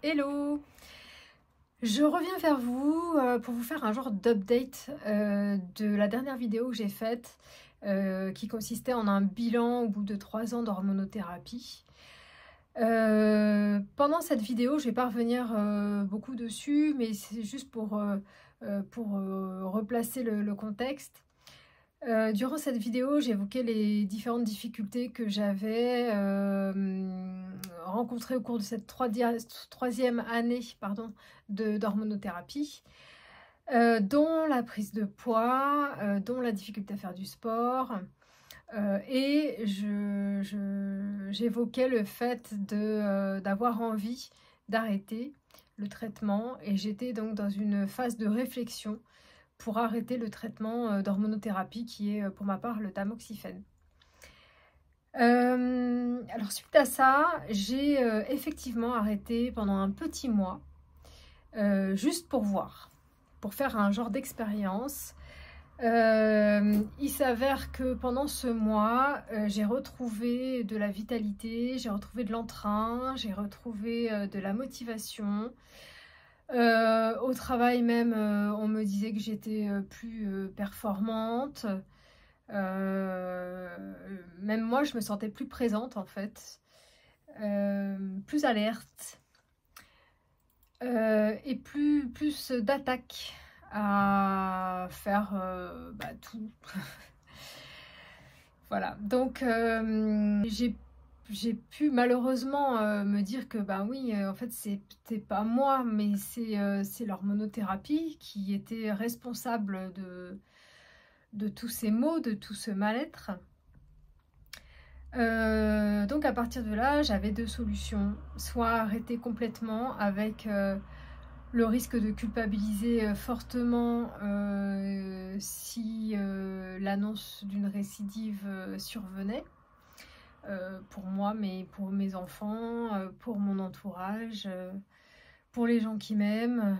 Hello! Je reviens vers vous pour vous faire un genre d'update de la dernière vidéo que j'ai faite qui consistait en un bilan au bout de 3 ans d'hormonothérapie. Pendant cette vidéo, je ne vais pas revenir beaucoup dessus, mais c'est juste pour replacer le contexte. Durant cette vidéo, j'évoquais les différentes difficultés que j'avais rencontrées au cours de cette troisième année d'hormonothérapie, dont la prise de poids, dont la difficulté à faire du sport. Et j'évoquais le fait d'avoir envie d'arrêter le traitement, et j'étais donc dans une phase de réflexion pour arrêter le traitement d'hormonothérapie qui est pour ma part le tamoxifène. Alors suite à ça, j'ai effectivement arrêté pendant un petit mois, juste pour voir, pour faire un genre d'expérience. Il s'avère que pendant ce mois, j'ai retrouvé de la vitalité, j'ai retrouvé de l'entrain, j'ai retrouvé de la motivation. Au travail même, on me disait que j'étais plus performante. Même moi, je me sentais plus présente en fait, plus alerte et plus d'attaque à faire tout. Voilà, donc j'ai pu malheureusement me dire que bah oui, en fait c'était pas moi, mais c'est l'hormonothérapie qui était responsable de tous ces maux, de tout ce mal-être. Donc à partir de là, j'avais deux solutions. Soit arrêter complètement avec le risque de culpabiliser fortement si l'annonce d'une récidive survenait. Pour moi, mais pour mes enfants, pour mon entourage, pour les gens qui m'aiment.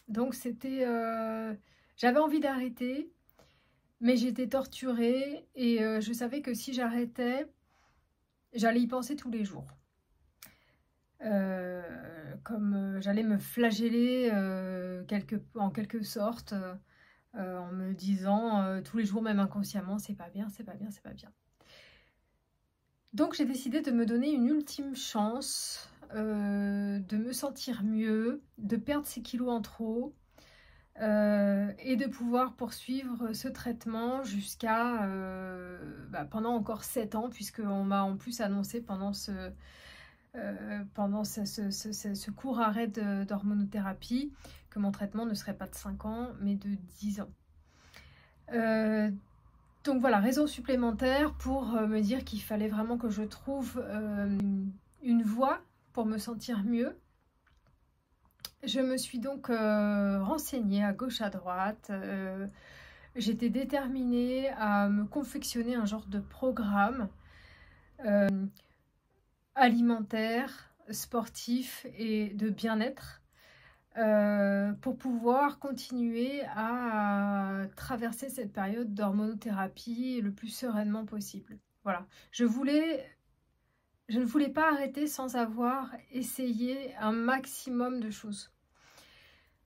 Donc c'était... j'avais envie d'arrêter, mais j'étais torturée et je savais que si j'arrêtais, j'allais y penser tous les jours. Comme j'allais me flageller en quelque sorte, en me disant tous les jours, même inconsciemment, c'est pas bien, c'est pas bien, c'est pas bien. Donc j'ai décidé de me donner une ultime chance de me sentir mieux, de perdre ces kilos en trop et de pouvoir poursuivre ce traitement jusqu'à pendant encore 7 ans, puisqu'on m'a en plus annoncé pendant ce court arrêt d'hormonothérapie que mon traitement ne serait pas de 5 ans mais de 10 ans. Donc voilà, raison supplémentaire pour me dire qu'il fallait vraiment que je trouve une voie pour me sentir mieux. Je me suis donc renseignée à gauche à droite. J'étais déterminée à me confectionner un genre de programme alimentaire, sportif et de bien-être pour pouvoir continuer à traverser cette période d'hormonothérapie le plus sereinement possible. Voilà, je ne voulais pas arrêter sans avoir essayé un maximum de choses.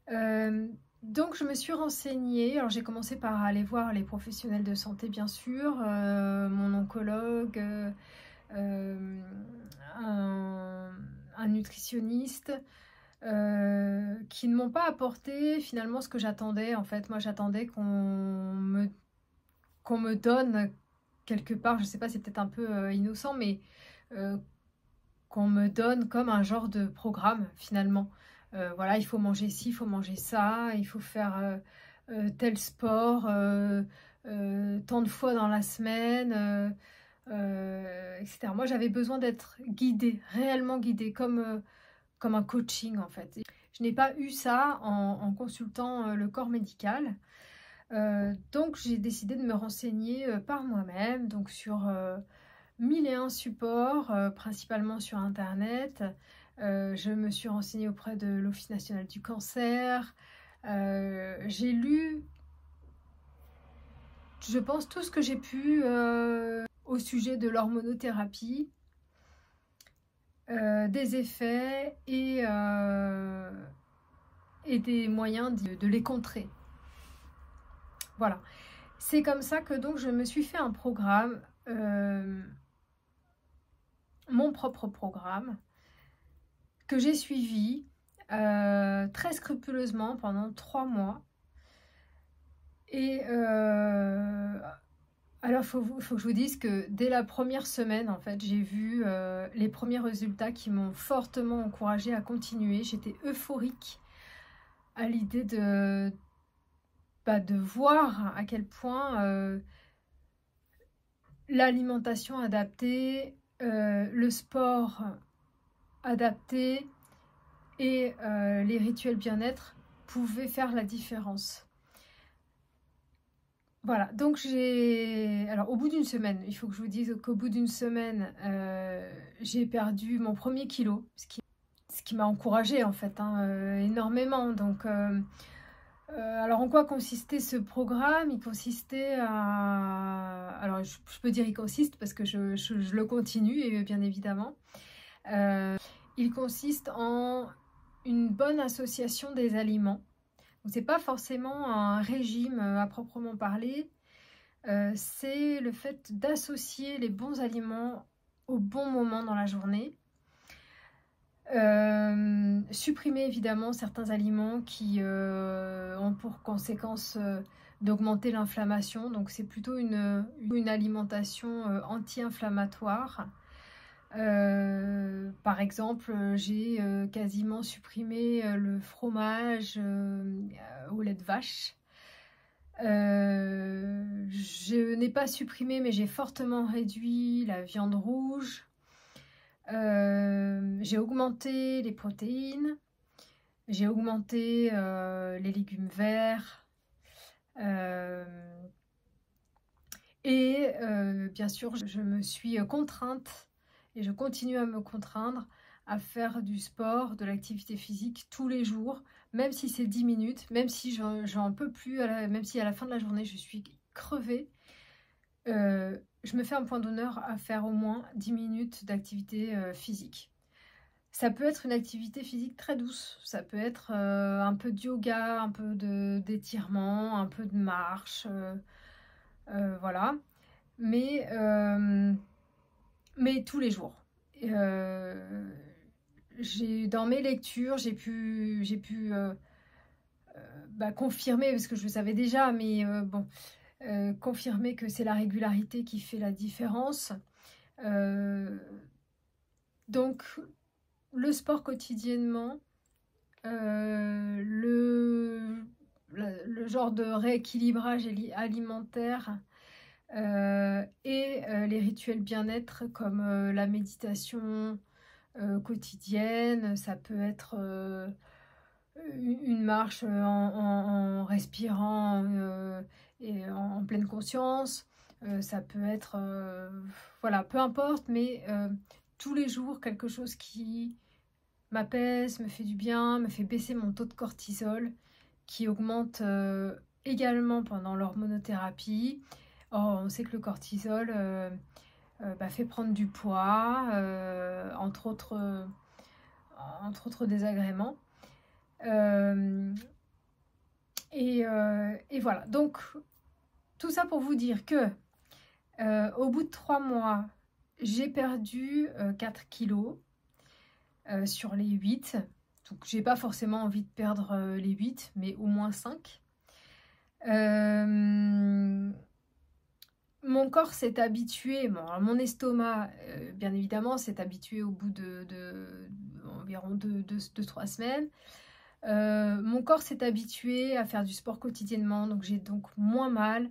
Donc je me suis renseignée. Alors j'ai commencé par aller voir les professionnels de santé, bien sûr, mon oncologue, un nutritionniste, qui ne m'ont pas apporté finalement ce que j'attendais. En fait, moi j'attendais qu'on me donne quelque part, je sais pas, c'est peut-être un peu innocent, mais qu'on me donne comme un genre de programme finalement. Voilà, il faut manger ci, il faut manger ça, il faut faire tel sport tant de fois dans la semaine, etc. Moi j'avais besoin d'être guidée, réellement guidée, comme un coaching en fait. Je n'ai pas eu ça en consultant le corps médical. Donc j'ai décidé de me renseigner par moi-même, donc sur 1001 supports, principalement sur internet. Je me suis renseignée auprès de l'Office national du cancer. J'ai lu, je pense, tout ce que j'ai pu au sujet de l'hormonothérapie. des effets et des moyens de les contrer. Voilà. C'est comme ça que donc je me suis fait un programme, mon propre programme, que j'ai suivi très scrupuleusement pendant 3 mois. Et alors, faut que je vous dise que dès la première semaine, en fait, j'ai vu les premiers résultats qui m'ont fortement encouragée à continuer. J'étais euphorique à l'idée de voir à quel point l'alimentation adaptée, le sport adapté et les rituels bien-être pouvaient faire la différence. Voilà, donc alors au bout d'une semaine, il faut que je vous dise qu'au bout d'une semaine, j'ai perdu mon premier kilo, ce qui m'a encouragée en fait, hein, énormément. Donc, alors en quoi consistait ce programme? Il consistait à... Alors je peux dire il consiste parce que je le continue, et bien évidemment. Il consiste en une bonne association des aliments. C'est pas forcément un régime à proprement parler, c'est le fait d'associer les bons aliments au bon moment dans la journée. Supprimer évidemment certains aliments qui ont pour conséquence d'augmenter l'inflammation. Donc c'est plutôt une alimentation anti-inflammatoire. Par exemple, j'ai quasiment supprimé le fromage au lait de vache. Je n'ai pas supprimé, mais j'ai fortement réduit la viande rouge. J'ai augmenté les protéines. J'ai augmenté les légumes verts. Et bien sûr, je me suis contrainte, et je continue à me contraindre à faire du sport, de l'activité physique tous les jours, même si c'est 10 minutes, même si j'en peux plus, même si à la fin de la journée je suis crevée. Je me fais un point d'honneur à faire au moins 10 minutes d'activité physique. Ça peut être une activité physique très douce, ça peut être un peu de yoga, un peu d'étirement, un peu de marche, voilà. Mais tous les jours. Dans mes lectures, j'ai pu confirmer, parce que je le savais déjà, mais bon, confirmer que c'est la régularité qui fait la différence. Donc, le sport quotidiennement, le genre de rééquilibrage alimentaire, et les rituels bien-être comme la méditation quotidienne, ça peut être une marche en respirant et en pleine conscience, ça peut être, voilà, peu importe, mais tous les jours quelque chose qui m'apaise, me fait du bien, me fait baisser mon taux de cortisol, qui augmente également pendant l'hormonothérapie. On sait que le cortisol fait prendre du poids, entre autres désagréments. Et voilà. Donc, tout ça pour vous dire que au bout de 3 mois, j'ai perdu 4 kilos sur les 8. Donc, j'ai pas forcément envie de perdre les 8, mais au moins 5. Mon corps s'est habitué, bon, alors mon estomac, bien évidemment, s'est habitué au bout environ 2-3 semaines. Mon corps s'est habitué à faire du sport quotidiennement, donc j'ai donc moins mal.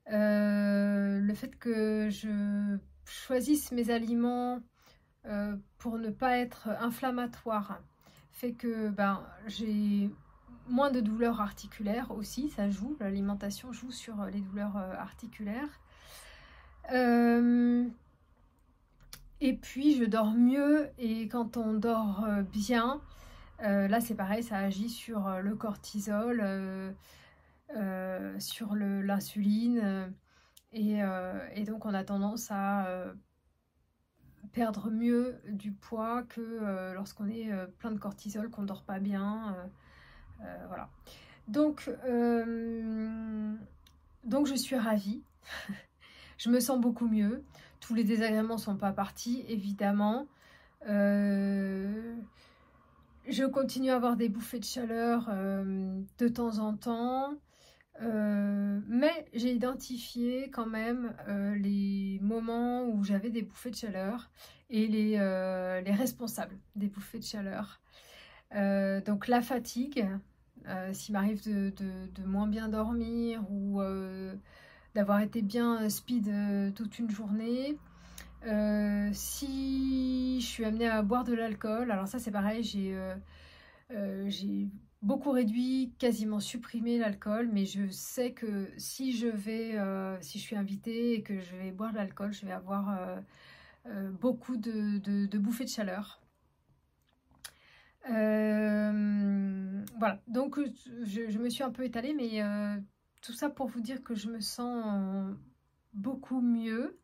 Le fait que je choisisse mes aliments pour ne pas être inflammatoire fait que j'ai moins de douleurs articulaires aussi, ça joue, l'alimentation joue sur les douleurs articulaires. Et puis je dors mieux, et quand on dort bien, là c'est pareil, ça agit sur le cortisol, sur l'insuline, et donc on a tendance à perdre mieux du poids que lorsqu'on est plein de cortisol, qu'on dort pas bien. Voilà. Donc je suis ravie. Je me sens beaucoup mieux. Tous les désagréments ne sont pas partis, évidemment. Je continue à avoir des bouffées de chaleur de temps en temps. Mais j'ai identifié quand même les moments où j'avais des bouffées de chaleur et les responsables des bouffées de chaleur. Donc la fatigue, s'il m'arrive de moins bien dormir ou d'avoir été bien speed toute une journée. Si je suis amenée à boire de l'alcool, alors ça c'est pareil, j'ai beaucoup réduit, quasiment supprimé l'alcool, mais je sais que si je suis invitée et que je vais boire de l'alcool, je vais avoir beaucoup de bouffées de chaleur. Voilà, donc je me suis un peu étalée, mais tout ça pour vous dire que je me sens beaucoup mieux.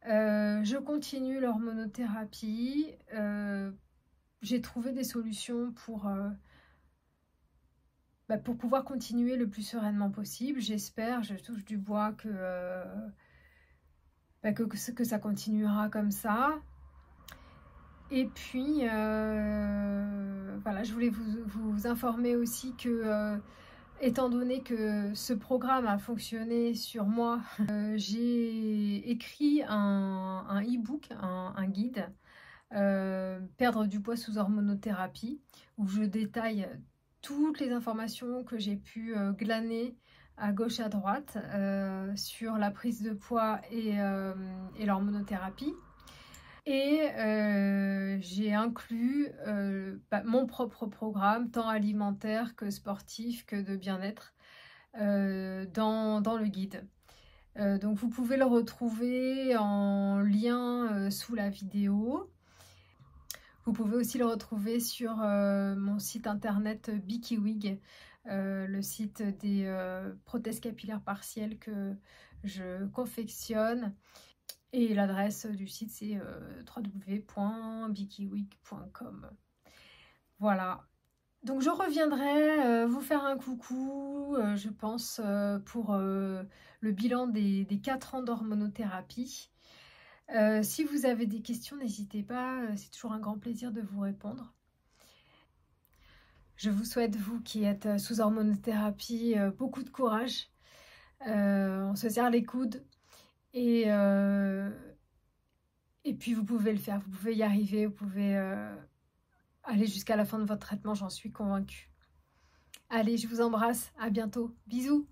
Je continue l'hormonothérapie. J'ai trouvé des solutions pour pouvoir continuer le plus sereinement possible. J'espère, je touche du bois que ça continuera comme ça. Et puis, voilà, je voulais vous informer aussi que, étant donné que ce programme a fonctionné sur moi, j'ai écrit un e-book, un guide, Perdre du poids sous hormonothérapie, où je détaille toutes les informations que j'ai pu glaner à gauche à droite sur la prise de poids et l'hormonothérapie. Et j'ai inclus mon propre programme, tant alimentaire que sportif que de bien-être, dans le guide. Donc vous pouvez le retrouver en lien sous la vidéo. Vous pouvez aussi le retrouver sur mon site internet Bikiwig, le site des prothèses capillaires partielles que je confectionne. Et l'adresse du site, c'est www.bikiwig.com. Voilà. Donc je reviendrai vous faire un coucou, je pense, pour le bilan des 4 ans d'hormonothérapie. Si vous avez des questions, n'hésitez pas, c'est toujours un grand plaisir de vous répondre. Je vous souhaite, vous qui êtes sous hormonothérapie, beaucoup de courage. On se serre les coudes. Et puis vous pouvez le faire, vous pouvez y arriver, vous pouvez aller jusqu'à la fin de votre traitement, j'en suis convaincue. Allez, je vous embrasse, à bientôt, bisous.